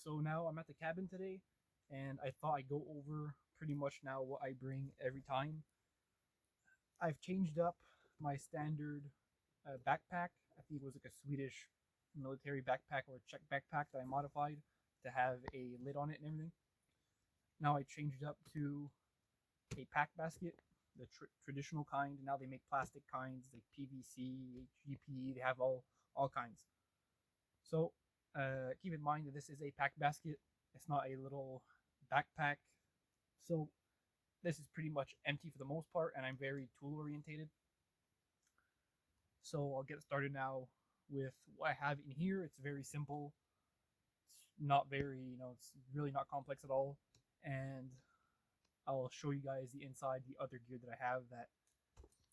So now I'm at the cabin today, and I thought I'd go over pretty much now what I bring every time. I've changed up my standard backpack. I think it was like a Swedish military backpack or a Czech backpack that I modified to have a lid on it and everything. Now I changed up to a pack basket, the traditional kind. Now they make plastic kinds like PVC, HDPE. They have all kinds. So keep in mind that this is a pack basket. It's not a little backpack. So this is pretty much empty for the most part, and I'm very tool orientated. So I'll get started now with what I have in here. It's very simple. It's not very, it's really not complex at all. And I'll show you guys the inside, the other gear that I have that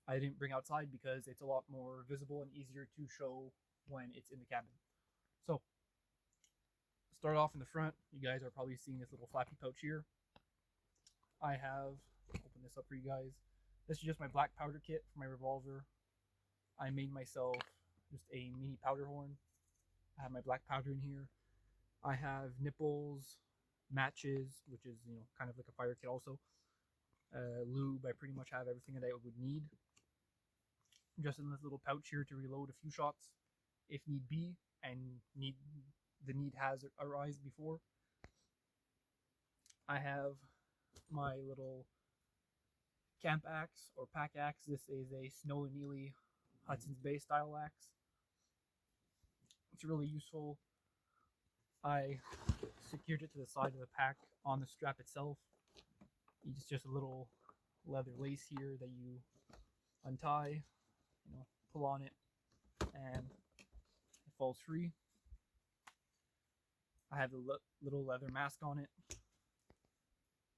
I didn't bring outside because it's a lot more visible and easier to show when it's in the cabin. So start off in the front. You guys are probably seeing this little flappy pouch here. I have, open this up for you guys. This is just my black powder kit for my revolver. I made myself just a mini powder horn. I have my black powder in here. I have nipples, matches, which is kind of like a fire kit also. Lube. I pretty much have everything that I would need. Just in this little pouch here to reload a few shots if need be, and the need has arisen before. I have my little camp axe or pack axe. This is a Snow and Neely Hudson's Bay style axe. It's really useful. I secured it to the side of the pack on the strap itself. It's just a little leather lace here that you untie, pull on it, and it falls free. I have a little leather mask on it.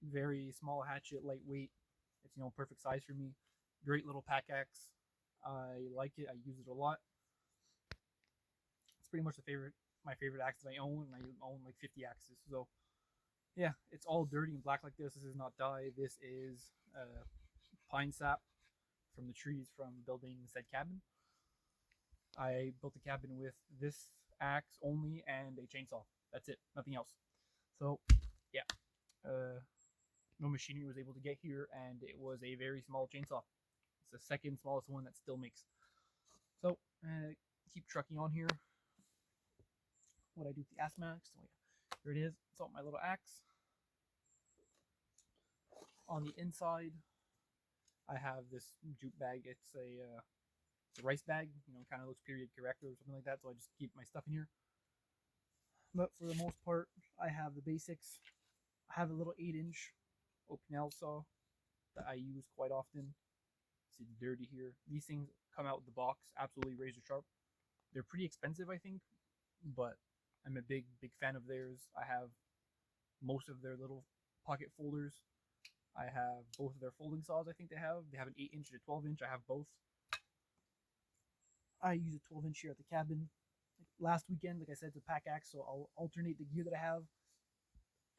Very small hatchet, lightweight. It's perfect size for me. Great little pack axe. I like it. I use it a lot. It's pretty much my favorite axe that I own, and I own like 50 axes. So yeah, it's all dirty and black like this. This is not dye. This is pine sap from the trees from building said cabin. I built the cabin with this axe only and a chainsaw. That's it. Nothing else. So yeah, no machinery was able to get here, and it was a very small chainsaw. It's the second smallest one that still makes. So keep trucking on here. What I do with the axe max. So yeah, here it is. It's on my little axe. On the inside, I have this jute bag. It's a rice bag. Kind of looks period correct or something like that. So I just keep my stuff in here. But for the most part, I have the basics. I have a little 8-inch Opinel saw that I use quite often. See the dirty here. These things come out of the box absolutely razor sharp. They're pretty expensive, I think, but I'm a big fan of theirs. I have most of their little pocket folders. I have both of their folding saws. I think they have an 8-inch and a 12-inch. I have both. I use a 12-inch here at the cabin. Last weekend, like I said, it's a pack axe, so I'll alternate the gear that I have.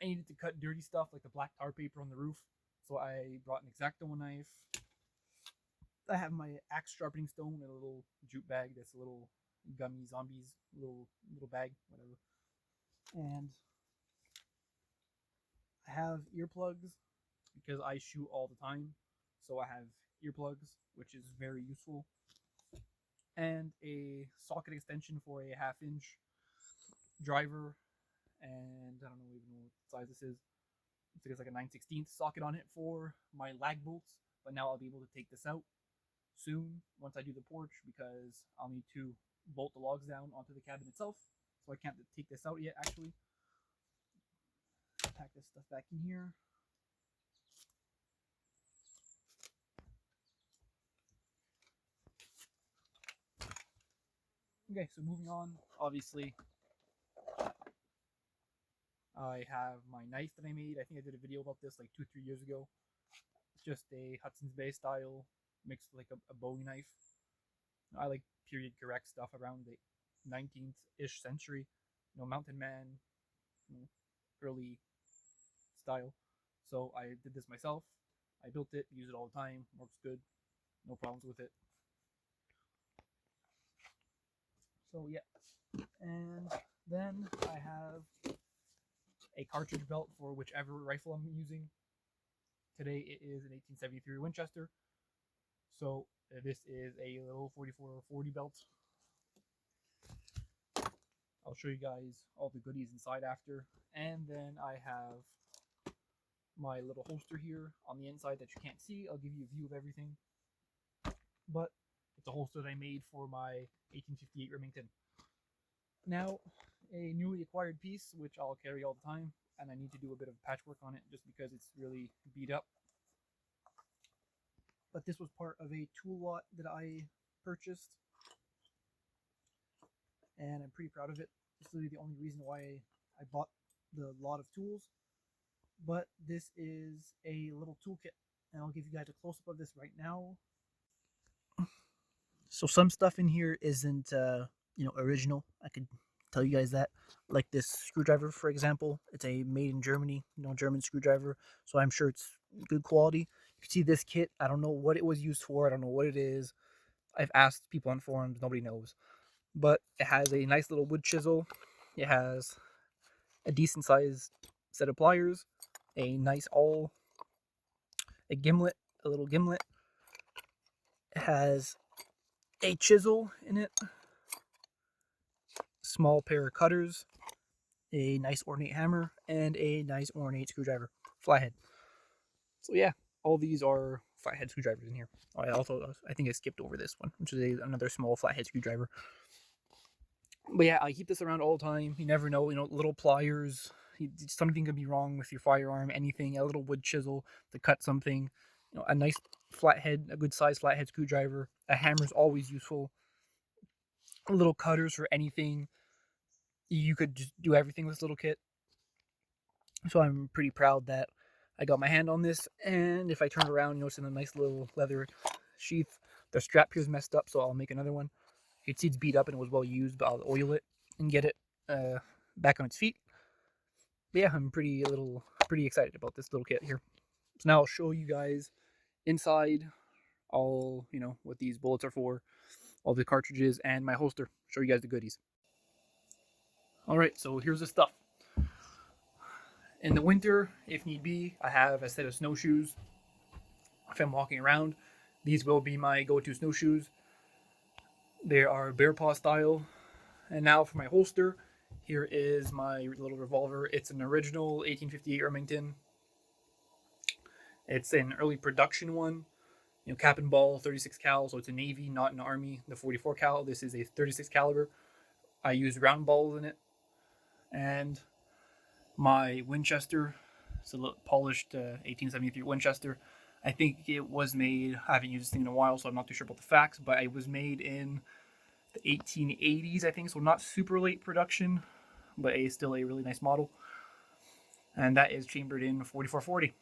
I needed to cut dirty stuff like the black tar paper on the roof, so I brought an X-Acto knife. I have my axe sharpening stone in a little jute bag that's a little gummy zombies little bag, whatever. And I have earplugs because I shoot all the time, so I have earplugs, which is very useful. And a socket extension for a 1/2-inch driver, and I don't know even what size this is. It's like a 9/16 socket on it for my lag bolts, but now I'll be able to take this out soon once I do the porch because I'll need to bolt the logs down onto the cabin itself, so I can't take this out yet actually. Pack this stuff back in here. Okay, so moving on, obviously I have my knife that I made. I think I did a video about this like 2-3 years ago. It's just a Hudson's Bay style mixed with like a Bowie knife. I like period correct stuff around the 19th-ish century, mountain man, early style. So I did this myself. I built it, use it all the time, works good, no problems with it. So yeah, and then I have a cartridge belt for whichever rifle I'm using. Today it is an 1873 Winchester. So this is a little 44-40 belt. I'll show you guys all the goodies inside after. And then I have my little holster here on the inside that you can't see. I'll give you a view of everything. But it's a holster that I made for my 1858 Remington. Now, a newly acquired piece, which I'll carry all the time, and I need to do a bit of patchwork on it just because it's really beat up. But this was part of a tool lot that I purchased, and I'm pretty proud of it. It's literally the only reason why I bought the lot of tools. But this is a little toolkit, and I'll give you guys a close-up of this right now. So some stuff in here isn't, original. I could tell you guys that. Like this screwdriver, for example, it's a made in Germany, German screwdriver. So I'm sure it's good quality. You can see this kit. I don't know what it was used for. I don't know what it is. I've asked people on forums. Nobody knows. But it has a nice little wood chisel. It has a decent sized set of pliers. A nice a gimlet, a little gimlet. It has a chisel in it. Small pair of cutters, a nice ornate hammer, and a nice ornate screwdriver, flathead. So yeah, all these are flathead screwdrivers in here. I think I skipped over this one, which is another small flathead screwdriver. But yeah, I keep this around all the time. You never know, little pliers. Something could be wrong with your firearm. Anything, a little wood chisel to cut something. A nice flathead, a good size flathead screwdriver. A hammer is always useful. Little cutters for anything. You could just do everything with this little kit. So I'm pretty proud that I got my hand on this. And if I turn around, it's in a nice little leather sheath. The strap here is messed up, so I'll make another one. You can see it's beat up and it was well used, but I'll oil it and get it back on its feet. But yeah, I'm pretty excited about this little kit here. So now I'll show you guys inside all, what these bullets are for, all the cartridges, and my holster. Show you guys the goodies. Alright, so here's the stuff. In the winter, if need be, I have a set of snowshoes. If I'm walking around, these will be my go-to snowshoes. They are bear paw style. And now for my holster, here is my little revolver. It's an original 1858 Remington. It's an early production one. Cap and ball, 36 cal, so it's a Navy, not an Army. The 44 cal, this is a 36 caliber. I use round balls in it. And my Winchester, it's a polished 1873 Winchester. I think it was made, I haven't used this thing in a while, so I'm not too sure about the facts, but it was made in the 1880s, I think, so not super late production, but still a really nice model. And that is chambered in 4440.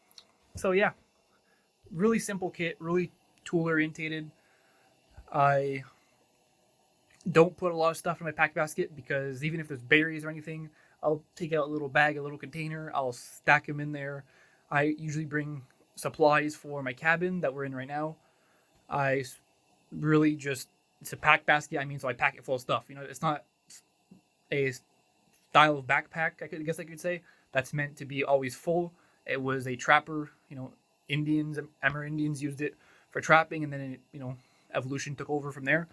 So yeah, really simple kit, really tool orientated. I don't put a lot of stuff in my pack basket because even if there's berries or anything, I'll take out a little bag, a little container, I'll stack them in there. I usually bring supplies for my cabin that we're in right now. I really just, it's a pack basket, so I pack it full of stuff. It's not a style of backpack, I guess I could say, that's meant to be always full. It was a trapper, Amerindians used it for trapping, and then evolution took over from there.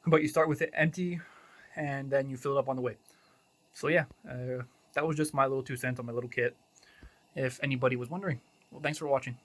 But you start with it empty, and then you fill it up on the way. So yeah, that was just my little 2 cents on my little kit, if anybody was wondering. Well, thanks for watching.